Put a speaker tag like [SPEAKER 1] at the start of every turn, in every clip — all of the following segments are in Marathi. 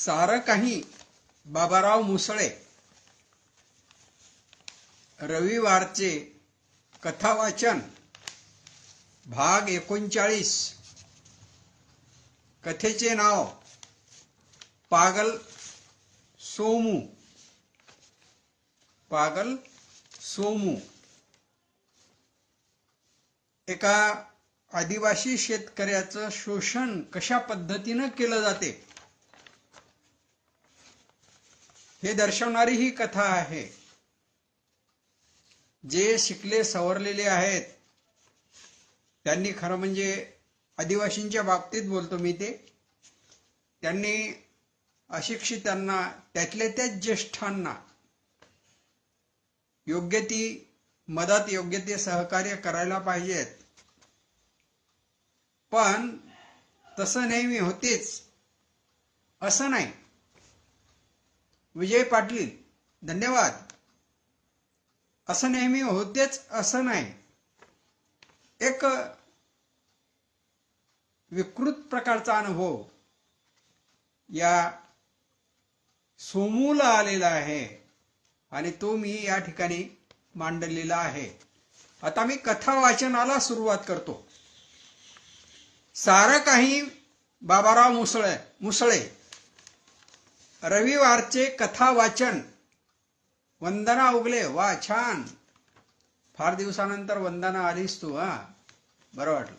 [SPEAKER 1] सारं काही बाबाराव मुसळे रविवारचे कथावाचन भाग 39। कथेचे नाव पागल सोमू। पागल सोमू एका आदिवासी शेतकऱ्याचं शोषण कशा पद्धतीने केलं जाते हे दर्शवणारी ही कथा आहे। जे शिकले सवरलेले आहेत त्यांनी, खरं म्हणजे आदिवासींच्या बाबतीत बोलतो मी, त्यांनी अशिक्षितांना, त्यातल्या त्या ज्येष्ठांना योग्य ती मदत, योग्य ते सहकार्य करायला पाहिजेत। पण तसं नेहमी होतेच असं नाही। विजय पाटील, धन्यवाद। असं नेहमी होतेच असं नाही। एक विकृत प्रकारचा अनुभव या सोमूला आलेला आहे आणि तो मी या ठिकाणी मांडलेला आहे। आता मी कथा वाचनाला सुरुवात करतो। सारं काही बाबाराव मुसळे रविवारचे कथा वाचन। वंदना उगले, वा छान, फार दिवसानंतर वंदना आलीस तू, बरं वाटलं।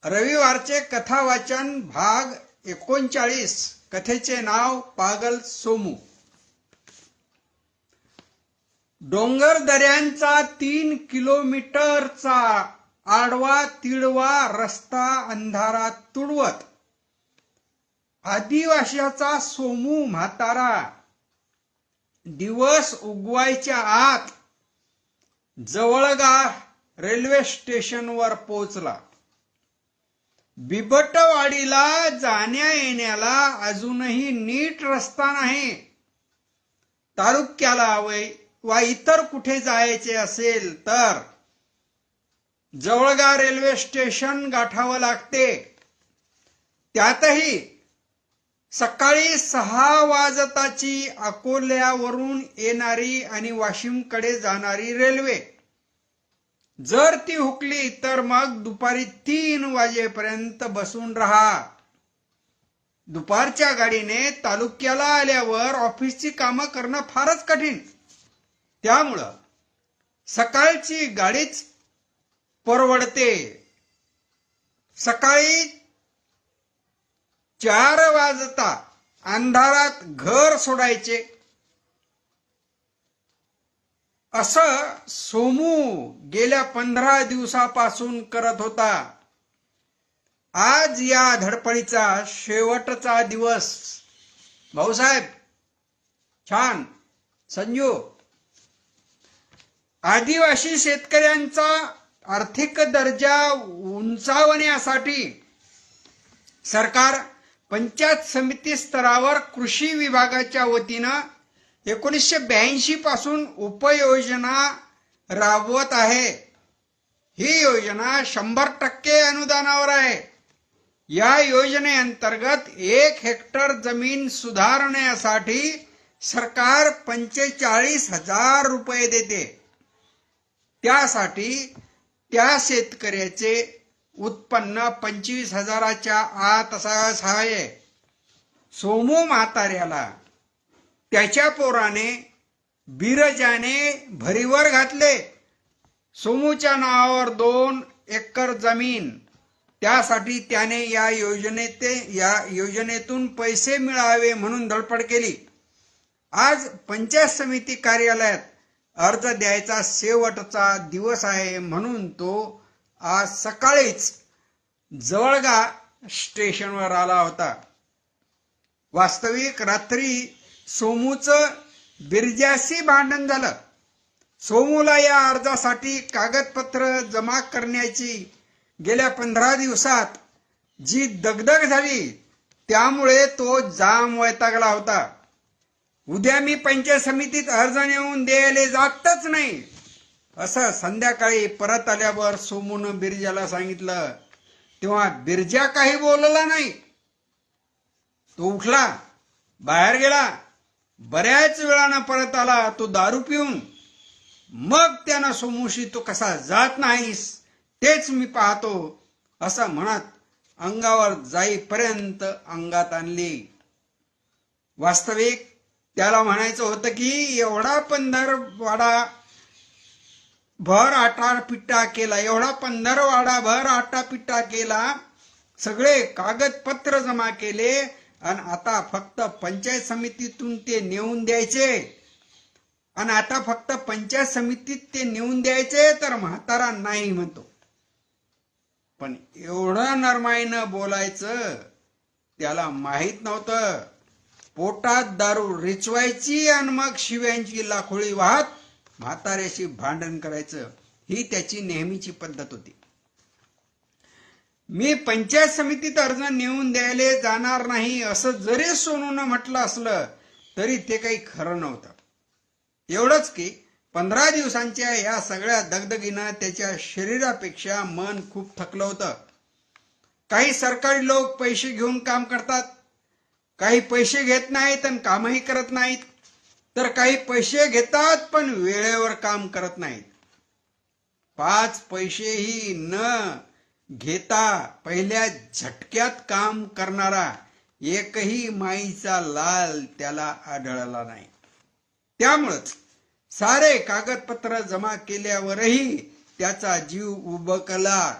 [SPEAKER 1] रविवारचे कथा वाचन भाग 39। कथेचे नाव पागल सोमू। डोंगर दऱ्यांचा 3 किलोमीटरचा आडवा तिडवा रस्ता अंधारात तुडवत आदिवासीचा सोमू म्हातारा दिवस उगवायच्या आत जवळगा रेल्वे स्टेशनवर पोहोचला। बिबटवाडीला जाण्या येण्याला अजूनही नीट रस्ता नाही। तालुक्याला वा इतर कुठे जायचे असेल तर जवळगा रेल्वे स्टेशन गाठावं लागते। त्यातही सकाळी 6 वाजताची अकोल्यावरून येणारी आणि वाशिमकडे जाणारी रेल्वे जर ती हुकली तर मग दुपारी 3 वाजेपर्यंत बसून राहा। दुपारच्या गाडीने तालुक्याला आल्यावर ऑफिसची कामं करणं फारच कठीण। त्यामुळं सकाळची गाडीच परवडते। सकाळी 4 वाजता अंधारात घर सोडायचे असं सोमू गेल्या 15 दिवसापासून करत होता। आज या धडपडीचा शेवटचा दिवस। भाऊसाहेब, छान। संजू, आदिवासी शेतकऱ्यांचा आर्थिक दर्जा उंचावण्यासाठी सरकार पंचायत समिती स्तरावर कृषी विभागाच्या वतीनं 1982 पासून उपयोजना राबवत आहे। ही योजना 100% अनुदानावर आहे। या योजनेअंतर्गत 1 हेक्टर जमीन सुधारण्यासाठी सरकार 45,000 रुपये देते। त्यासाठी त्या शेतकऱ्याचे उत्पन्न 25,000च्या आत असायला हवे। सोमू म्हाताऱ्याला त्याच्या पोराने बिरजाने भरीवर घातले। सोमूच्या नावावर 2 एकर जमीन। त्यासाठी त्याने या योजनेतून पैसे मिळावे म्हणून धडपड केली। आज पंचायत समिती कार्यालयात अर्ज द्यायचा शेवटचा दिवस आहे म्हणून तो आज सकाळीच जवळगा स्टेशनवर आला होता। वास्तविक रात्री सोमूचं बिरजाशी भांडण झालं। सोमूला या अर्जासाठी कागदपत्र जमा करण्याची गेल्या 15 दिवसात जी दगदग झाली त्यामुळे तो जाम वैतागला होता। उद्या मी पंचायत समितीत अर्ज नेऊन द्यायला जातच नाही असं संध्याकाळी परत आल्यावर सोमून बिरजाला सांगितलं। तेव्हा बिरजा काही बोलला नाही। तो उठला, बाहेर गेला, बऱ्याच वेळानं परत आला तो दारू पिऊन. मग त्यानं सोमूशी तो कसा जात नाहीस तेच मी पाहतो असं म्हणत अंगावर जाईपर्यंत अंगात आणली. वास्तविक त्याला म्हणायचं होतं की एवढा पंधरवाडा भर आटा पिट्टा केला, एवढा 15 वाडा भर आटा पिट्टा केला, सगळे कागदपत्र जमा केले आणि आता फक्त पंचायत समितीतून ते नेऊन द्यायचे. आणि आता फक्त पंचायत समितीत ते नेऊन द्यायचे तर म्हातारा नाही म्हणतो. पण एवढं नरमाईनं बोलायचं त्याला माहित नव्हतं. पोटात दारू रिचवायची आणि मग शिव्यांची लाखोळी वाहत म्हाताऱ्याशी भांडण करायचं ही त्याची नेहमीची पद्धत होती. मी पंचायत समितीत अर्ज नेऊन द्यायला जाणार नाही असं जरी सोनूनं म्हटलं असलं तरी ते काही खरं नव्हतं. एवढंच की 15 दिवसांच्या या सगळ्या दगदगीनं त्याच्या शरीरापेक्षा मन खूप थकलं होतं. काही सरकारी लोक पैसे घेऊन काम करतात, काही पैसे घेत नाहीत आणि कामही करत नाहीत, तर काही पैसे घेतात पण वेळेवर काम करत नाहीत. 5 पैसेही न घेता पहिल्या झटक्यात काम करणारा एकही माईचा लाल त्याला आढळला नाही. त्यामुळंच सारे कागदपत्र जमा केल्यावरही त्याचा जीव उबकला.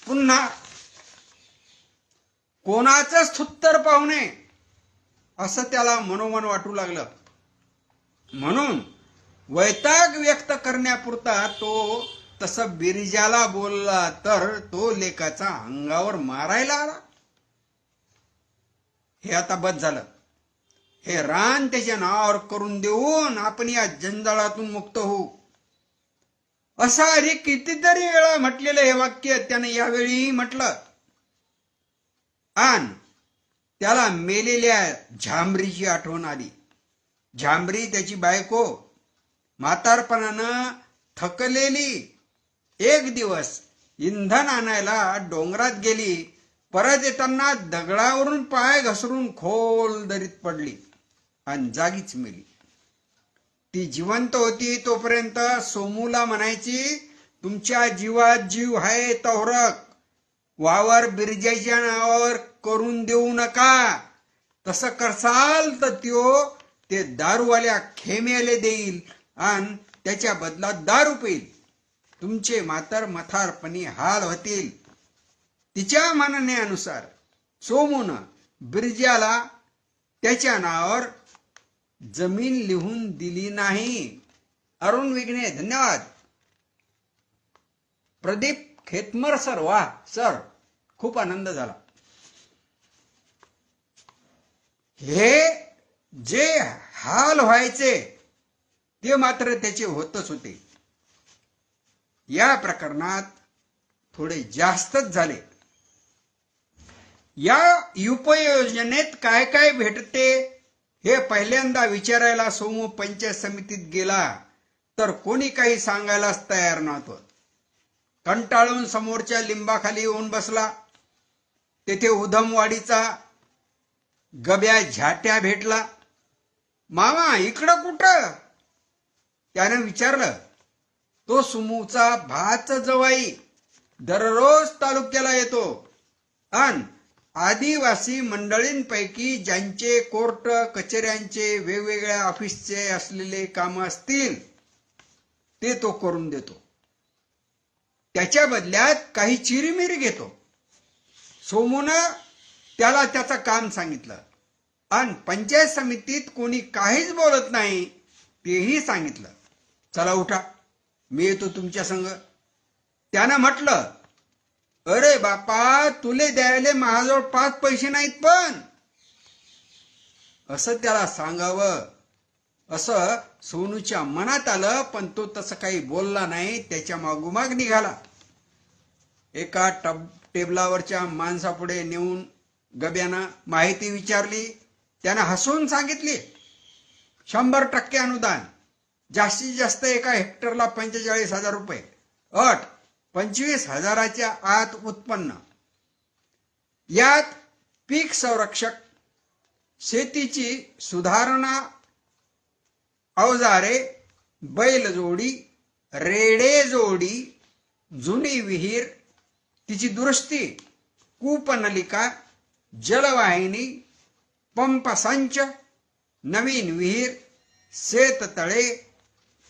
[SPEAKER 1] पुन्हा कोणाचंच थुत्तर पाहू नये असं त्याला मनोमन वाटू लागलं. म्हणून वैताग व्यक्त करण्यापुरता तो तसं बिरजाला बोलला तर तो लेकाचा अंगावर मारायला आला. हे आता बस झालं. हे रान त्याच्या नावावर करून देऊन आपण या जंजाळातून मुक्त होऊ. असा अरे कितीतरी वेळा म्हटलेलं हे वाक्य त्याने यावेळी म्हटलं. आन त्याला मेलेल्या झांबरीची आठवण आली. झांबरी त्याची बायको म्हातारपणानं थकलेली एक दिवस इंधन आणायला डोंगरात गेली. परत येताना दगडावरून पाय घसरून खोल दरीत पडली आणि जागीच मेली. ती जिवंत होती तोपर्यंत सोमूला म्हणायची, तुमच्या जीवात जीव आहे तोहरक, वावर बिरजाच्या नावावर करून देऊ नका. तसं करसाल तर त्यो ते दारूवाल्या खेम्याले देईल आणि त्याच्या बदलात दारू पेईल. तुमचे म्हातारपणी हाल होतील. तिच्या म्हणण्यानुसार सोमून बिरजाला त्याच्या नावावर जमीन लिहून दिली नाही. अरुण विघ्ने धन्यवाद. प्रदीप खेतमर सर, वा सर, खूप आनंद झाला. हे जे हाल व्हायचे ते मात्र त्याचे होतच होते. या प्रकरणात थोडे जास्तच झाले. या उपयोजनेत काय काय भेटते हे पहिल्यांदा विचारायला सोमू पंचायत समितीत गेला तर कोणी काही सांगायलाच तयार नव्हतं. कंटाळून समोरच्या लिंबाखाली येऊन बसला. तेथे उधमवाडीचा गब्या झाट्या भेटला. मामा इकडं कुठं? त्याने विचारलं. तो सुमूचा भाच जवाई दररोज तालुक्याला येतो आणि आदिवासी मंडळींपैकी ज्यांचे कोर्ट कचेऱ्यांचे वेगवेगळ्या ऑफिसचे असलेले काम असतील ते तो करून देतो. त्याच्या बदल्यात काही चिरीमिरी घेतो. सोमूनं त्याला त्याचं काम सांगितलं आणि पंचायत समितीत कोणी काहीच बोलत नाही तेही सांगितलं. चला उठा, मी येतो तुमच्या संग. त्यानं म्हटलं, अरे बापा, तुले द्यायले माझ्याजवळ 5 पैसे नाहीत. पण असं त्याला सांगावं असं सोनूच्या मनात आलं, पण तो तसं काही बोलला नाही. त्याच्या मागोमाग निघाला. एका टेबलावरच्या माणसापुढे नेऊन गब्यानं माहिती विचारली. त्यानं हसून सांगितली, 100% अनुदान, जास्तीत जास्त एका हेक्टरला 45,000 रुपये, अट 25,000च्या आत उत्पन्न, यात पीक संरक्षक शेतीची सुधारणा, अवजारे, बैलजोडी, रेडेजोडी, जुनी विहीर, तिची दुरुस्ती, कूपनलिका, जलवाहिनी, पंपसंच, नवीन विहीर, शेततळे,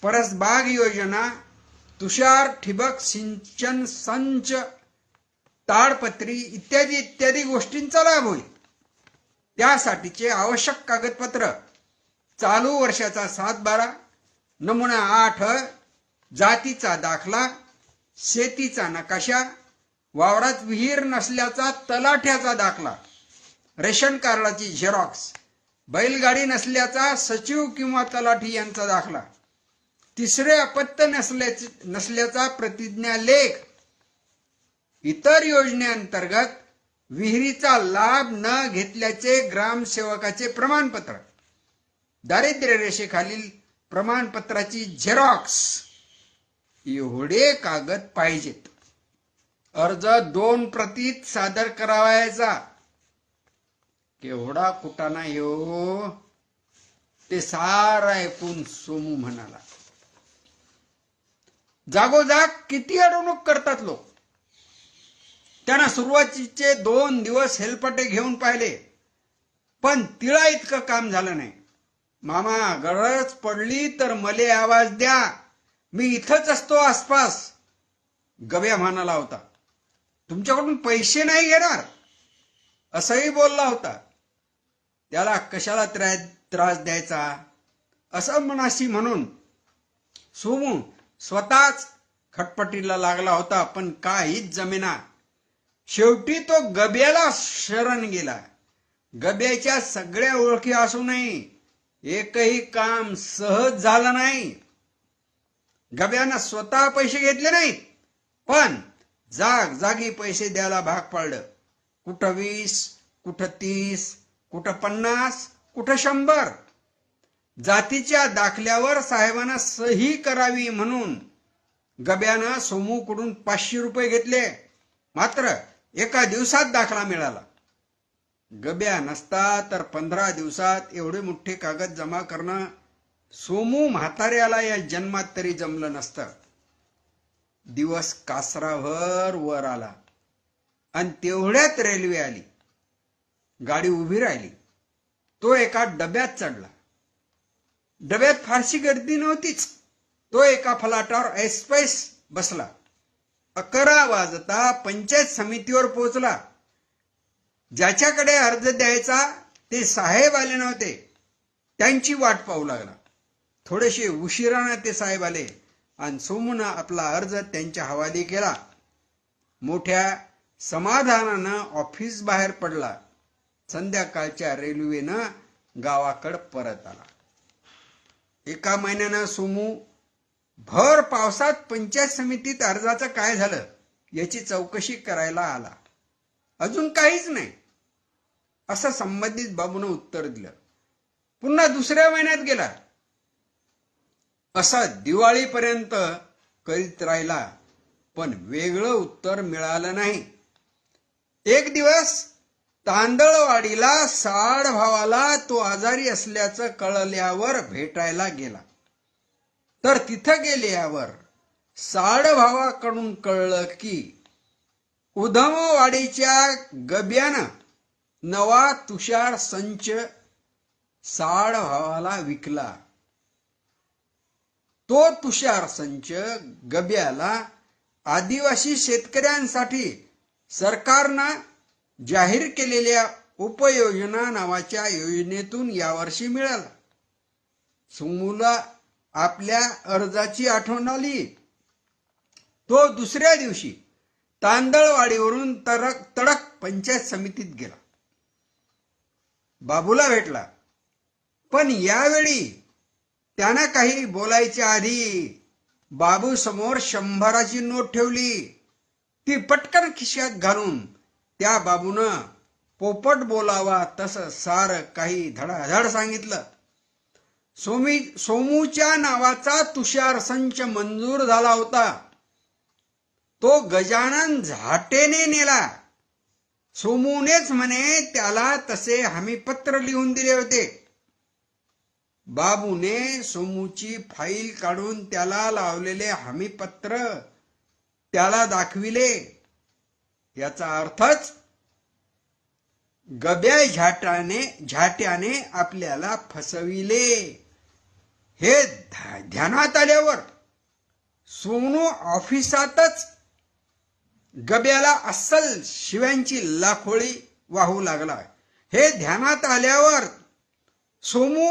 [SPEAKER 1] परसबाग योजना, तुषार ठिबक सिंचन संच, ताडपत्री इत्यादी इत्यादी गोष्टींचा लाभ होईल. त्यासाठीचे आवश्यक कागदपत्र: चालू वर्षाचा 7/12, नमुना 8, जातीचा दाखला, शेतीचा नकाशा, वावरात विहीर नसल्याचा तलाठ्याचा दाखला, रेशन कार्डाची झेरॉक्स, बैलगाडी नसल्याचा सचिव किंवा तलाठी यांचा दाखला, तिसरे अपत्य नसल्याचा प्रतिज्ञा लेख, इतर योजनेअंतर्गत विहिरीचा लाभ न घेतल्याचे ग्रामसेवकाचे प्रमाणपत्र, दारिद्र्य रेषेखालील प्रमाणपत्राची झेरॉक्स एवढे कागद पाहिजेत. अर्ज 2 प्रतीत सादर करावायचा. केवढा कुटाणा हो ते सारं ऐकून सोमू म्हणाला. जागोजाग किती अडवणूक करतात लोक. त्यांना सुरुवातीचे 2 दिवस हेलपाटे घेऊन पाहिले, पण तिळा इतकं काम झालं नाही. मामा, गरज पडली तर मले आवाज द्या, मी इथंच असतो आसपास, गब्या म्हणाला होता. तुमच्याकडून पैसे नाही घेणार असंही बोलला होता. त्याला कशाला त्रास द्यायचा असं मनाशी म्हणून सोमू स्वतःच खटपटीला लागला होता, पण काहीच जमेना. शेवटी तो गब्याला शरण गेला. गब्याच्या सगळ्या ओळखी असूनही एकही काम सहज झालं नाही. गब्यानं स्वतः पैसे घेतले नाहीत, पण जागी पैसे द्यायला भाग पाडलं. कुठं 20, कुठं 30, कुठं 50, कुठं 100. जातीच्या दाखल्यावर साहेबांना सही करावी म्हणून गब्यानं सोमूकडून 500 रुपये घेतले. मात्र एका दिवसात दाखला मिळाला. गब्या नसता तर 15 दिवसात एवढे मोठे कागद जमा करणं सोमू म्हाताऱ्याला या जन्मात तरी जमलं नसतं. दिवस कासराभर वर आला आणि तेवढ्यात रेल्वे आली. गाडी उभी राहिली. तो एका डब्यात चढला. डब्यात फारशी गर्दी नव्हतीच. तो एका फलाटावर ऐसपैस बसला. 11 वाजता पंचायत समितीवर पोहोचला. ज्याच्याकडे अर्ज द्यायचा ते साहेब आले नव्हते. त्यांची वाट पाहू लागला. थोडेसे उशिराने ते साहेब आले आणि सोमूनं आपला अर्ज त्यांच्या हवाली केला. मोठ्या समाधानानं ऑफिस बाहेर पडला. संध्याकाळच्या रेल्वेनं गावाकडे परत आला. 1 महिन्यानं सोमू भर पावसात पंचायत समितीत अर्जाचं काय झालं याची चौकशी करायला आला. अजून काहीच नाही असं संबंधित बाबूनं उत्तर दिलं. पुन्हा दुसऱ्या महिन्यात गेला. असा दिवाळीपर्यंत करीत राहिला, पण वेगळं उत्तर मिळालं नाही. एक दिवस तांदळवाडीला साड भावाला तो आजारी असल्याचं कळल्यावर भेटायला गेला. तर तिथं गेल्यावर साड भावाकडून कळलं की उधमवाडीच्या गब्यानं नवा तुषार संच साड भावाला विकला. तो तुषार संच गब्याला आदिवासी शेतकऱ्यांसाठी सरकारनं जाहीर केलेल्या उपयोजना नावाच्या योजनेतून यावर्षी मिळाला. सोमूला आपल्या अर्जाची आठवण आली. तो दुसऱ्या दिवशी तांदळवाडीवरून तडक पंचायत समितीत गेला. बाबूला भेटला, पण यावेळी त्यानं काही बोलायच्या आधी बाबू समोर 100ची नोट ठेवली. ती पटकन खिशात घालून त्या बाबूनं पोपट बोलावा तसं सारं काही धडाधड सांगितलं. सोमूच्या नावाचा तुषार संच मंजूर झाला होता. तो गजानन झाटेने नेला. सोमूनेच म्हणे त्याला तसे हमीपत्र लिहून दिले होते. बाबूने सोमूची फाईल काढून त्याला लावलेले हमीपत्र त्याला दाखविले. याचा अर्थच गब्या झाट्याने आपल्याला फसविले हे ध्यानात आल्यावर सोनू ऑफिसातच गब्याला अस्सल शिव्यांची लाखोळी वाहू लागला. हे ध्यानात आल्यावर सोमू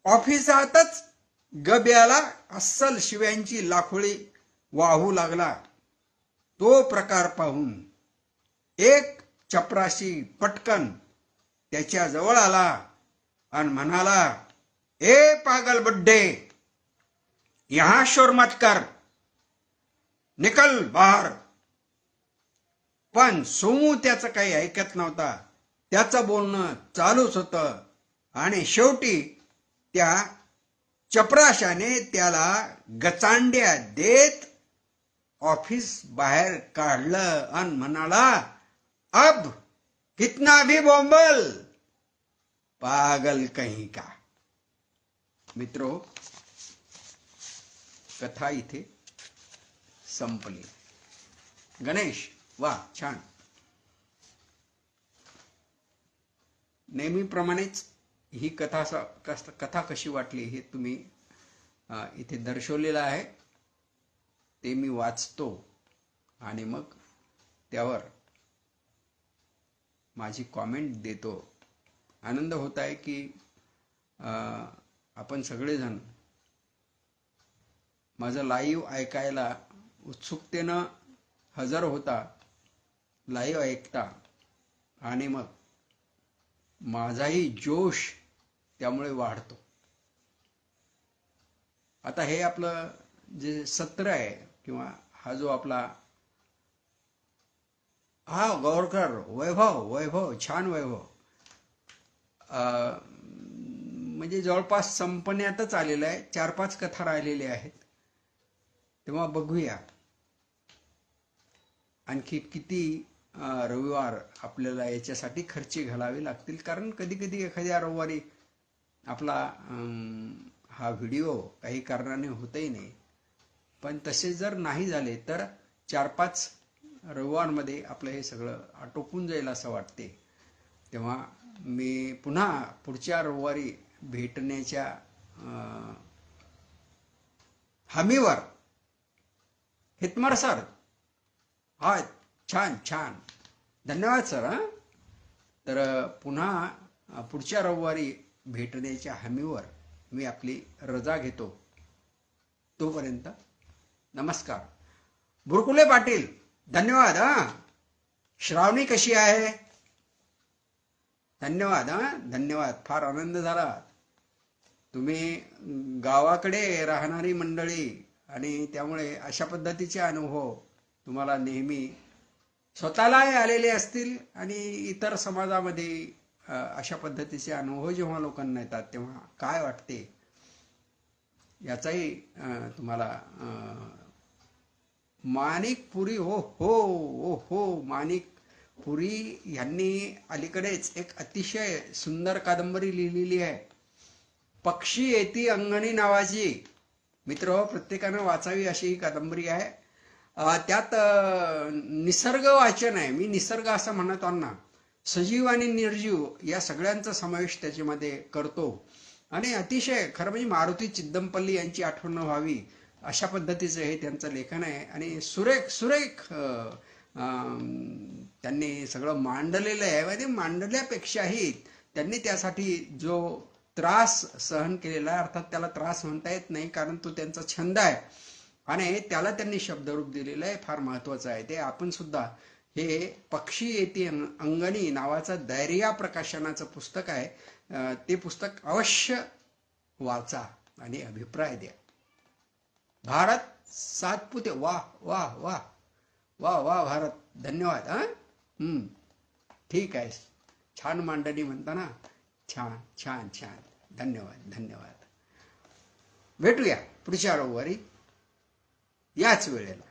[SPEAKER 1] ऑफिसातच गब्याला अस्सल शिव्यांची लाखोळी वाहू लागला. तो प्रकार पाहून एक चपराशी पटकन त्याच्या जवळ आला आणि म्हणाला, ए पागल बुड्ढे, यहां शोर मत कर, निकल बाहर. पण सोमू त्याचं काही ऐकत नव्हता. त्याचं बोलणं चालूच होतं आणि शेवटी त्या चपराशाने त्याला गचांड्या देत ऑफिस बाहेर काढलं आणि म्हणाला, अब कितना भी बोंबल, पागल कहीं का. मित्रो, कथा इथे संपली. गणेश, वा, छान. नेहमीप्रमाणेच ही कथा कशी वाटली हे तुम्ही इथे दर्शवलेलं आहे. ते मी वाचतो आणि मग त्यावर माझी कॉमेंट देतो. आनंद होत आहे की आपण सगळेजण माझं लाईव्ह ऐकायला उत्सुकतेनं हजर होता, लाईव्ह ऐकता आणि मग माझाही जोश त्यामुळे वाढतो. आता हे आपलं जे सत्र आहे किंवा हा जो आपला गौरकर वैभव छान वैभव म्हणजे जवळपास संपण्यातच आलेला आहे. 4-5 कथा राहिलेल्या आहेत. तेव्हा बघूया आणखी किती रविवार आपल्याला याच्यासाठी खर्ची घालावे लागतील. कारण कधी कधी एखाद्या रविवारी आपला हा व्हिडिओ काही कारणाने होतही नाही. पण तसे जर नाही झाले तर 4-5 रविवारमध्ये आपलं हे सगळं आटोपून जाईल असं वाटते. तेव्हा मी पुन्हा पुढच्या रविवारी भेटण्याच्या हमीवर. हितमर सर, हा, छान छान, धन्यवाद सर. तर पुन्हा पुढच्या रविवारी भेटण्याच्या हमीवर मी आपली रजा घेतो. तोपर्यंत नमस्कार. बुरकुले पाटील, धन्यवाद. श्रावणी कशी आहे? धन्यवाद. धन्यवाद. फार आनंद झाला. तुम्ही गावाकडे राहणारी मंडळी आणि त्यामुळे अशा पद्धतीचे अनुभव तुम्हाला नेहमी स्वतःलाही आलेले असतील आणि इतर समाजामध्ये अशा पद्धतीचे अनुभव जेव्हा लोकांना येतात तेव्हा काय वाटते याचाही तुम्हाला माणिक पुरी हो माणिक पुरी यांनी अलीकडेच एक अतिशय सुंदर कादंबरी लिहिलेली आहे, पक्षी येती अंगणी नावाची. मित्र, प्रत्येकानं वाचावी अशी ही कादंबरी आहे. त्यात निसर्ग वाचन आहे. मी निसर्ग असं म्हणतो ना, सजीव आणि निर्जीव या सगळ्यांचा समावेश त्याच्यामध्ये करतो आणि अतिशय खरं म्हणजे मारुती चिद्दमपल्ली यांची आठवण व्हावी अशा पद्धतीचं हे त्यांचं लेखन आहे आणि सुरेख त्यांनी सगळं मांडलेलं आहे. म्हणजे मांडल्यापेक्षाही त्यांनी त्यासाठी जो त्रास सहन केलेला आहे, अर्थात त्याला त्रास म्हणता येत नाही कारण तो त्यांचा छंद आहे आणि त्याला त्यांनी शब्दरूप दिलेलं आहे. फार महत्वाचं आहे ते. आपण सुद्धा हे पक्षी येती अंगणी नावाचं धैर्या प्रकाशनाचं पुस्तक आहे. ते पुस्तक अवश्य वाचा आणि अभिप्राय द्या. भारत सातपुते, वाह वाह वाह वाह वाह भारत, धन्यवाद. ठीक आहे, छान मांडणी म्हणता ना, छान छान छान, धन्यवाद धन्यवाद. भेटूया पुढच्या रविवारी याच वेळेला.